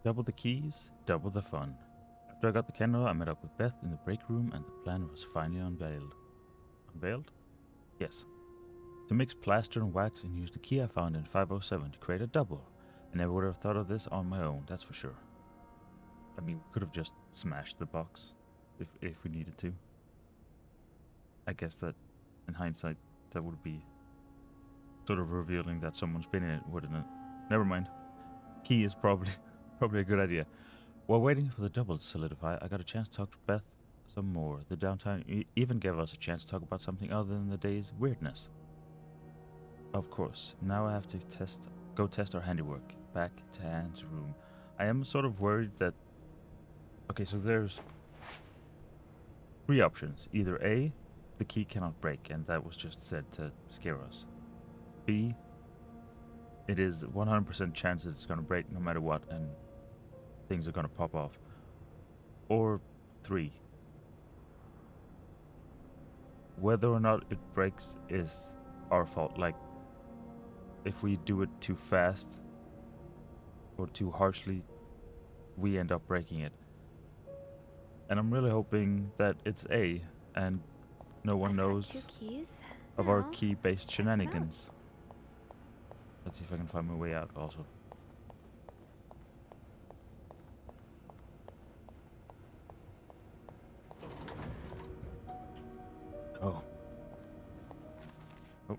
Double the keys, double the fun. After I got the candle, I met up with Beth in the break room and the plan was finally unveiled. Unveiled? Yes. To mix plaster and wax and use the key I found in 507 to create a double. I never would have thought of this on my own, that's for sure. I mean, we could have just smashed the box if we needed to. I guess that, in hindsight, that would be sort of revealing that someone's been in it, wouldn't it? Never mind. Key is probably probably a good idea. While waiting for the double to solidify, I got a chance to talk to Beth some more. The downtime even gave us a chance to talk about something other than the day's weirdness. Of course, now I have to go test our handiwork. Back to Anne's room. I am sort of worried that. Okay, so there's three options. Either A, the key cannot break, and that was just said to scare us. B, it is 100% chance that it's going to break no matter what, and things are going to pop off. Or 3, whether or not it breaks is our fault. Like, if we do it too fast or too harshly, we end up breaking it. And I'm really hoping that it's A, and no one I've got knows 2 keys. of our Now, key-based let's test them out. shenanigans. Let's see if I can find my way out also. Oh. Oh.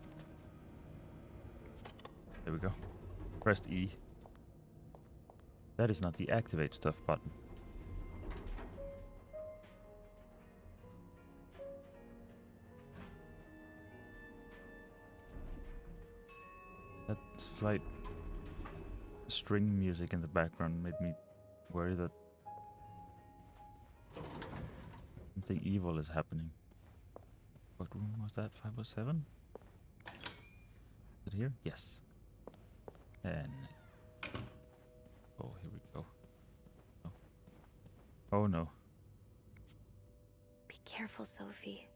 There we go. Pressed E. That is not the activate stuff button. That slight string music in the background made me worry that something evil is happening. What room was that? 507? Is it here? Yes. And oh, here we go. Oh, oh no. Be careful, Sophie.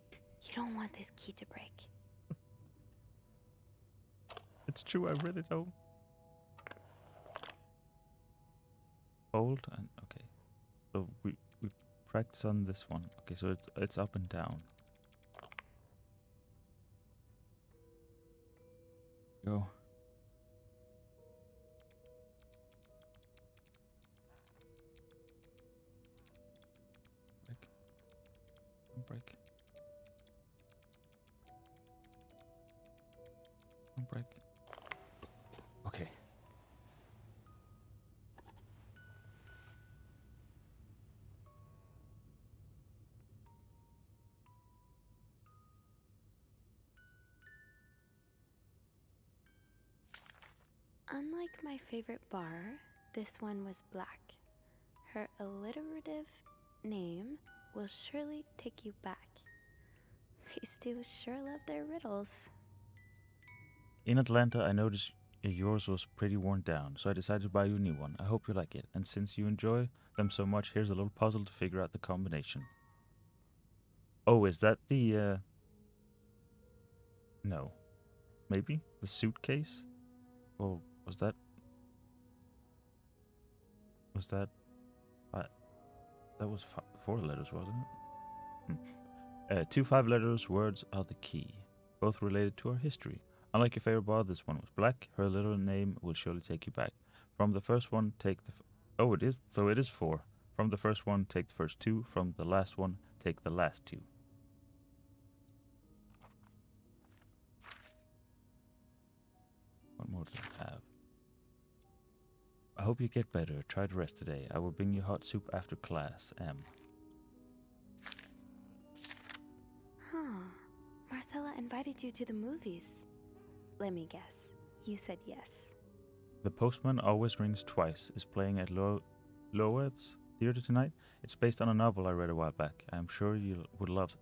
You don't want this key to break. It's true, I really don't. Hold and okay. So we practice on this one. Okay, so it's up and down. Go. Break. Don't break. Don't break. Okay. Unlike my favorite bar, this one was black. Her alliterative name will surely take you back. These two sure love their riddles. In Atlanta, I noticed yours was pretty worn down, so I decided to buy you a new one. I hope you like it. And since you enjoy them so much, here's a little puzzle to figure out the combination. Oh, is that the no. Maybe the suitcase? Or was that uh, that was 4 letters, wasn't it? Two 5 letters words are the key, both related to our history. Unlike your favorite bar, this one was black. Her little name will surely take you back. From the first one, take the. Oh, it is. So it is 4. From the first one, take the first 2. From the last one, take the last 2. What more do I have? I hope you get better. Try to rest today. I will bring you hot soup after class. M. Huh. Marcella invited you to the movies. Let me guess. You said yes. The Postman Always Rings Twice is playing at Loeb's Theater tonight. It's based on a novel I read a while back. I am sure you would love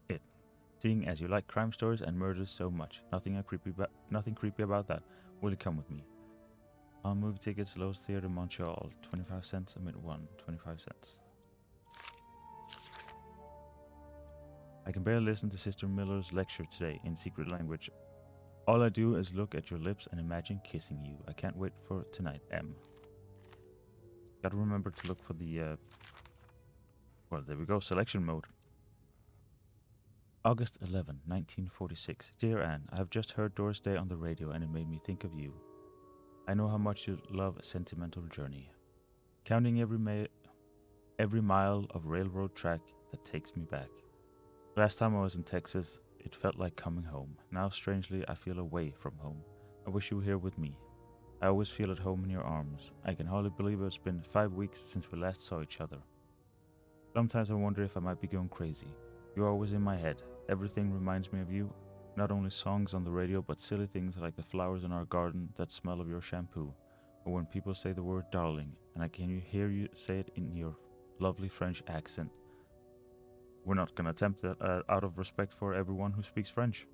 it, seeing as you like crime stories and murders so much. Nothing creepy about that. Will you come with me? On movie tickets, Lowe's Theater Montreal, 25 cents. Amid 1, 25 cents. I can barely listen to Sister Miller's lecture today in secret language. All I do is look at your lips and imagine kissing you. I can't wait for tonight, M. Gotta remember to look for the, well, there we go, selection mode. August 11, 1946. Dear Anne, I have just heard Doris Day on the radio and it made me think of you. I know how much you love a sentimental journey. Counting every mile of railroad track that takes me back. Last time I was in Texas, it felt like coming home. Now, strangely, I feel away from home. I wish you were here with me. I always feel at home in your arms. I can hardly believe it's been 5 weeks since we last saw each other. Sometimes I wonder if I might be going crazy. You're always in my head. Everything reminds me of you. Not only songs on the radio, but silly things like the flowers in our garden that smell of your shampoo. Or when people say the word darling, and I can hear you say it in your lovely French accent. We're not going to attempt that out of respect for everyone who speaks French.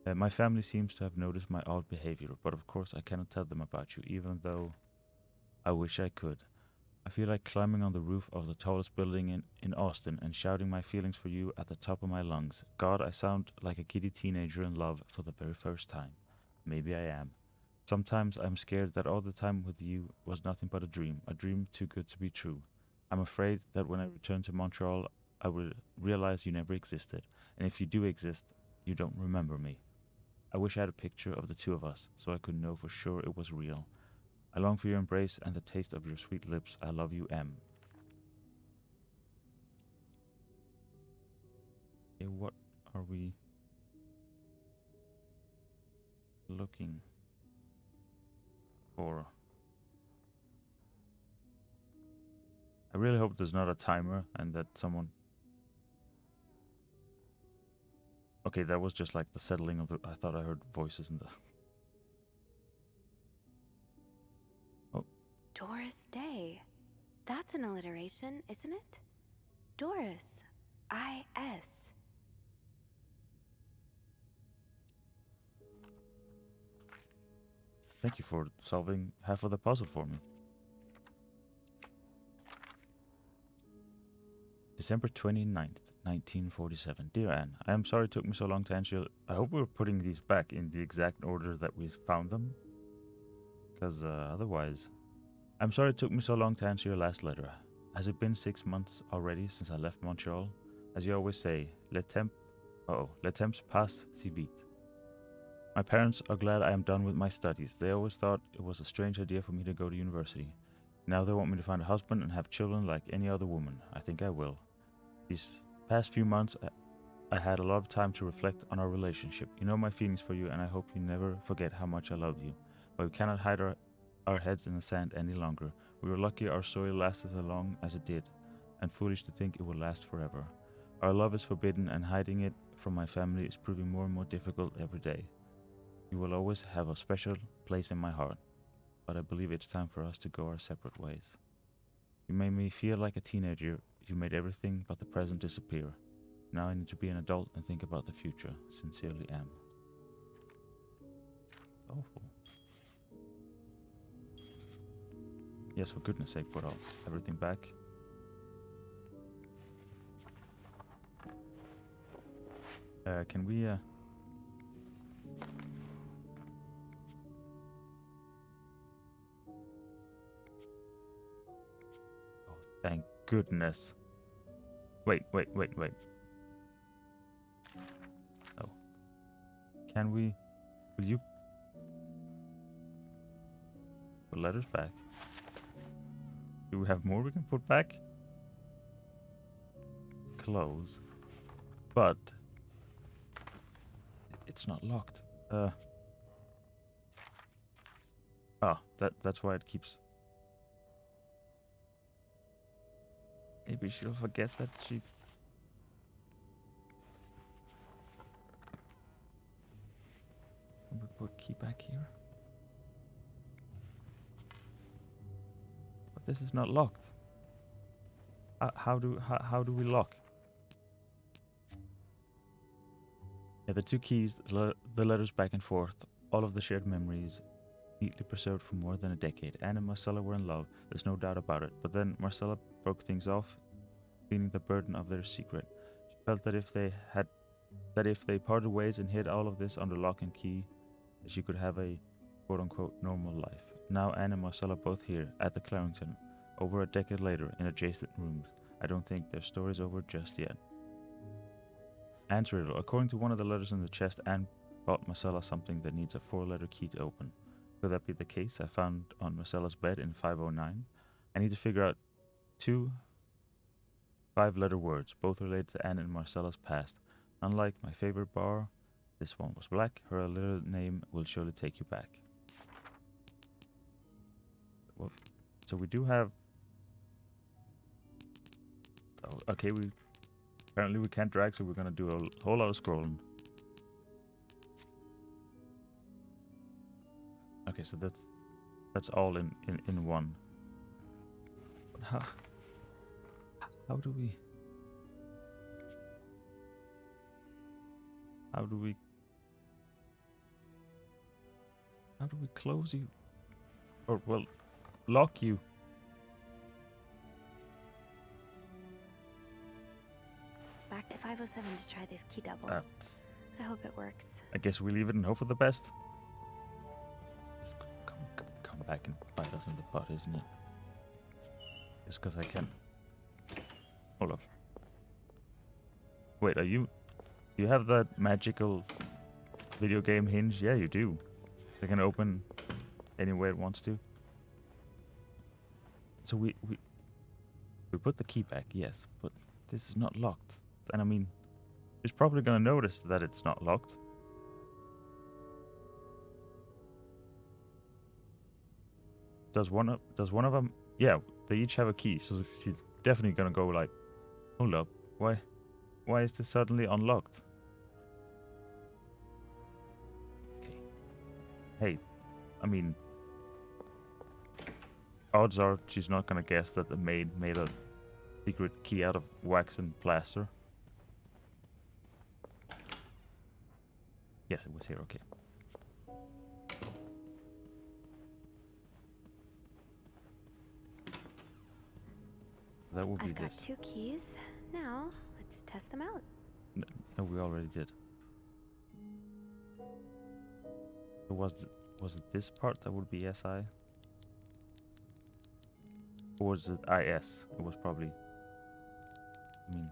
My family seems to have noticed my odd behavior, but of course I cannot tell them about you, even though I wish I could. I feel like climbing on the roof of the tallest building in Austin and shouting my feelings for you at the top of my lungs. God, I sound like a giddy teenager in love for the very first time. Maybe I am. Sometimes I'm scared that all the time with you was nothing but a dream too good to be true. I'm afraid that when I return to Montreal, I will realize you never existed, and if you do exist, you don't remember me. I wish I had a picture of the two of us, so I could know for sure it was real. I long for your embrace and the taste of your sweet lips. I love you, M. Okay, what are we looking for? I really hope there's not a timer and that someone... Okay, that was just like the settling of the... I thought I heard voices in the... Oh. Doris Day. That's an alliteration, isn't it? Doris. I-S. Thank you for solving half of the puzzle for me. December 29th, 1947. Dear Anne, I am sorry it took me so long to answer. I hope we're putting these back in the exact order that we found them. Because otherwise... I'm sorry it took me so long to answer your last letter. Has it been 6 months already since I left Montreal? As you always say, le temps passe si vite. My parents are glad I am done with my studies. They always thought it was a strange idea for me to go to university. Now they want me to find a husband and have children like any other woman. I think I will. These past few months, I had a lot of time to reflect on our relationship. You know my feelings for you, and I hope you never forget how much I love you. But we cannot hide our heads in the sand any longer. We were lucky our story lasted as long as it did, and foolish to think it would last forever. Our love is forbidden, and hiding it from my family is proving more and more difficult every day. You will always have a special place in my heart, but I believe it's time for us to go our separate ways. You made me feel like a teenager. You made everything but the present disappear. Now I need to be an adult and think about the future. Sincerely, M. Awful. Yes, for goodness sake, put all everything back. Can we, Oh, thank goodness. Wait. Oh. Can we... Will you... Put letters back? Do we have more we can put back? Close. But... It's not locked. Oh, that's why it keeps... Maybe she'll forget that she... We put key back here. But this is not locked. How do we lock? Yeah, the two keys, the letters back and forth, all of the shared memories, neatly preserved for more than a decade. Anne and Marcella were in love, there's no doubt about it. But then Marcella broke things off, feeling the burden of their secret. She felt that if they parted ways and hid all of this under lock and key, that she could have a quote-unquote normal life. Now Anne and Marcella both here at the Clarington. over a decade later in adjacent rooms. I don't think their story's over just yet. Anne's riddle. According to one of the letters in the chest, Anne bought Marcella something that needs a 4-letter key to open. Could that be the case I found on Marcella's bed in 509? I need to figure out 2 5-letter words, both related to Anne and Marcella's past. Unlike my favorite bar, this one was black. Her little name will surely take you back. Well, so we do have... Oh, okay, apparently we can't drag, so we're gonna do a whole lot of scrolling. Okay, so that's all in one. But how do we close you? Or well, lock you? Back to 507 to try this key double. I hope it works. I guess we leave it and hope for the best. Just come back and bite us in the butt, isn't it? Just because I can. Hold up. Wait, you have that magical video game hinge? Yeah, you do. It can open any way it wants to. So we put the key back, yes, but this is not locked. And I mean, he's probably gonna notice that it's not locked. Does one of them? Yeah, they each have a key, so she's definitely gonna go like, hold up, why is this suddenly unlocked? Okay. Hey, I mean, odds are she's not gonna guess that the maid made a secret key out of wax and plaster. Yes, it was here, okay. That would be I've got this. 2 keys. Now, let's test them out. No, we already did. So was it this part that would be SI? Or was it IS? It was probably... I mean...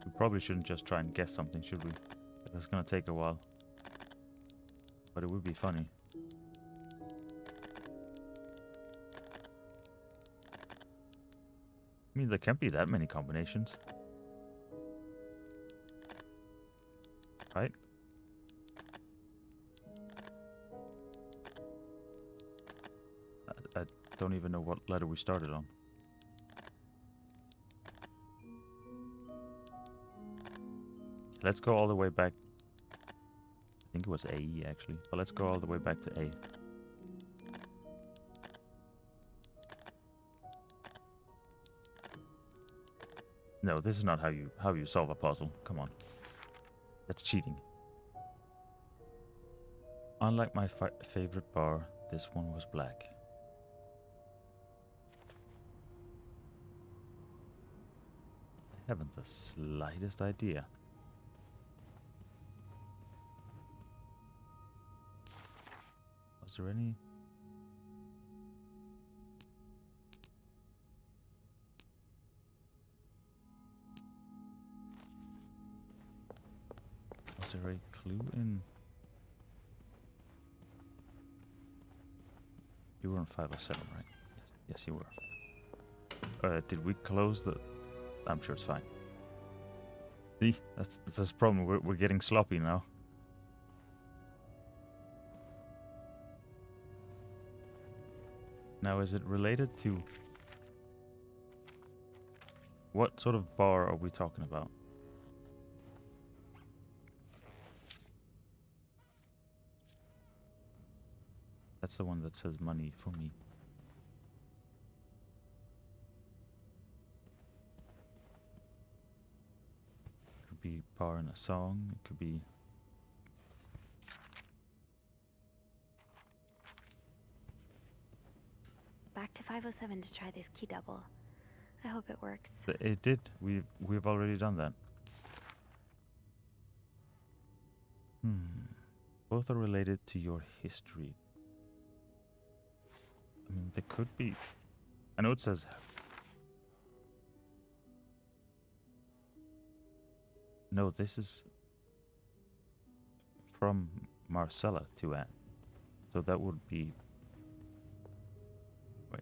We probably shouldn't just try and guess something, should we? That's gonna take a while. But it would be funny. I mean, there can't be that many combinations. Right? I don't even know what letter we started on. Let's go all the way back. I think it was AE actually. But let's go all the way back to A. No, this is not how you solve a puzzle. Come on. That's cheating. Unlike my favorite bar, this one was black. I haven't the slightest idea. Was there any... Was there a clue in... You were on 507, right? Yes, you were. Did we close the... I'm sure it's fine. See? That's the problem. We're getting sloppy now. Now, is it related to... What sort of bar are we talking about? That's the one that says money for me. It could be bar in a song. It could be... Back to 507 to try this key double. I hope it works. It did. We've already done that. Both are related to your history. I mean, there could be. I know it says. No, this is from Marcella to Anne. So that would be. Wait.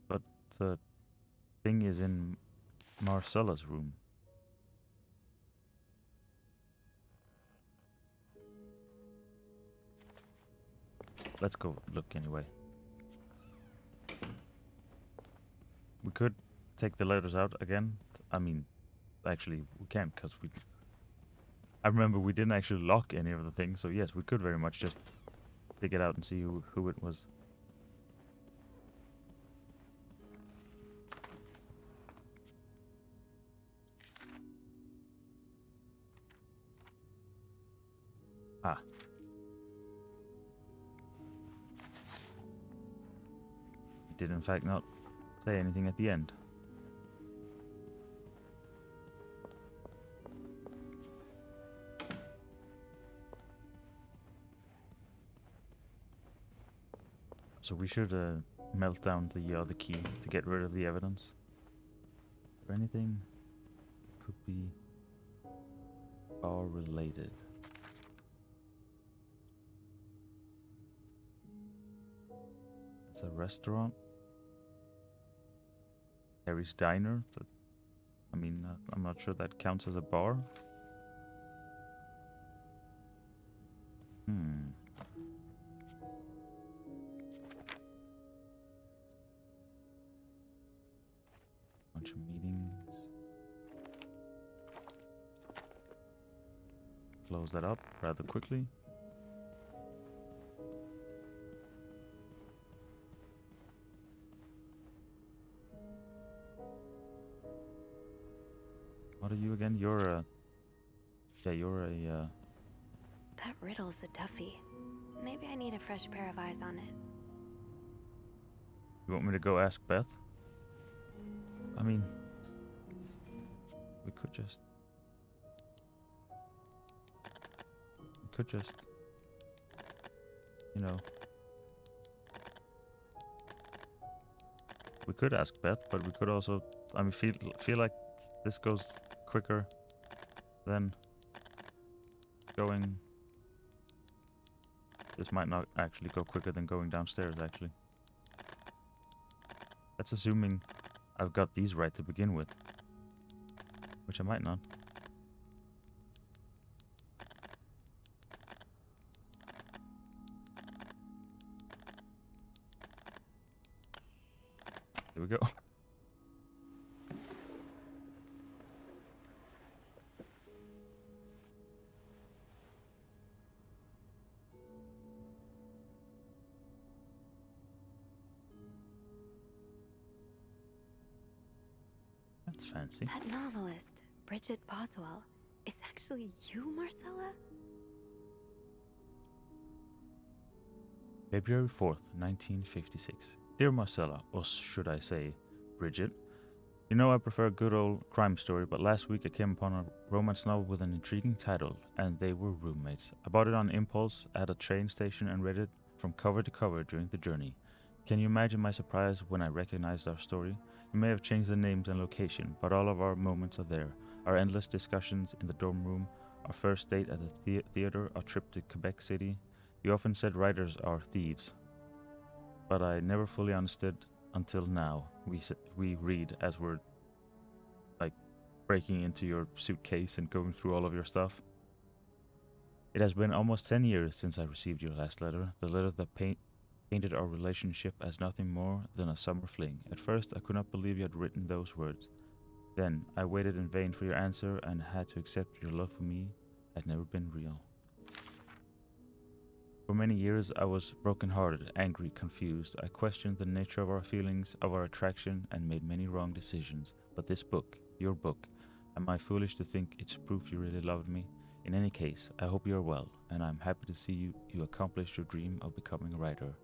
But the thing is in Marcella's room. Let's go look anyway. We could take the letters out again. I mean, actually, we can't because we. I remember we didn't actually lock any of the things, so yes, we could very much just take it out and see who it was. Ah. He did in fact not say anything at the end. So we should melt down the key to get rid of the evidence. Or anything could be all related. It's a restaurant. Harry's Diner. I mean, I'm not sure that counts as a bar. Bunch of meetings. Close that up rather quickly. What are you again? You're a... Yeah, you're a... That riddle's a toughie. Maybe I need a fresh pair of eyes on it. You want me to go ask Beth? I mean... We could just... You know... We could ask Beth, but we could also... I mean, feel like this goes quicker than going... This might not actually go quicker than going downstairs, actually. That's assuming I've got these right to begin with. Which I might not. Here we go. That's fancy. That novelist, Bridget Boswell, is actually you, Marcella? February 4th, 1956. Dear Marcella, or should I say, Bridget, you know I prefer a good old crime story, but last week I came upon a romance novel with an intriguing title, and they were roommates. I bought it on impulse at a train station and read it from cover to cover during the journey. Can you imagine my surprise when I recognized our story? You may have changed the names and location, but all of our moments are there. Our endless discussions in the dorm room, our first date at the theater, our trip to Quebec City. You often said writers are thieves, but I never fully understood until now. We read as we're like breaking into your suitcase and going through all of your stuff. It has been almost 10 years since I received your last letter, the letter that painted our relationship as nothing more than a summer fling. At first, I could not believe you had written those words. Then, I waited in vain for your answer and had to accept your love for me had never been real. For many years, I was broken-hearted, angry, confused. I questioned the nature of our feelings, of our attraction, and made many wrong decisions. But this book, your book, am I foolish to think it's proof you really loved me? In any case, I hope you are well, and I'm happy to see you accomplished your dream of becoming a writer.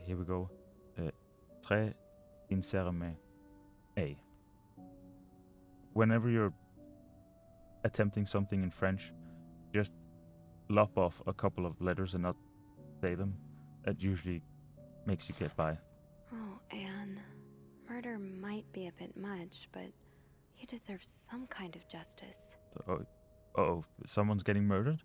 Here we go. Très Inserme. A. Whenever you're attempting something in French, just lop off a couple of letters and not say them. That usually makes you get by. Oh, Anne. Murder might be a bit much, but you deserve some kind of justice. Oh, someone's getting murdered?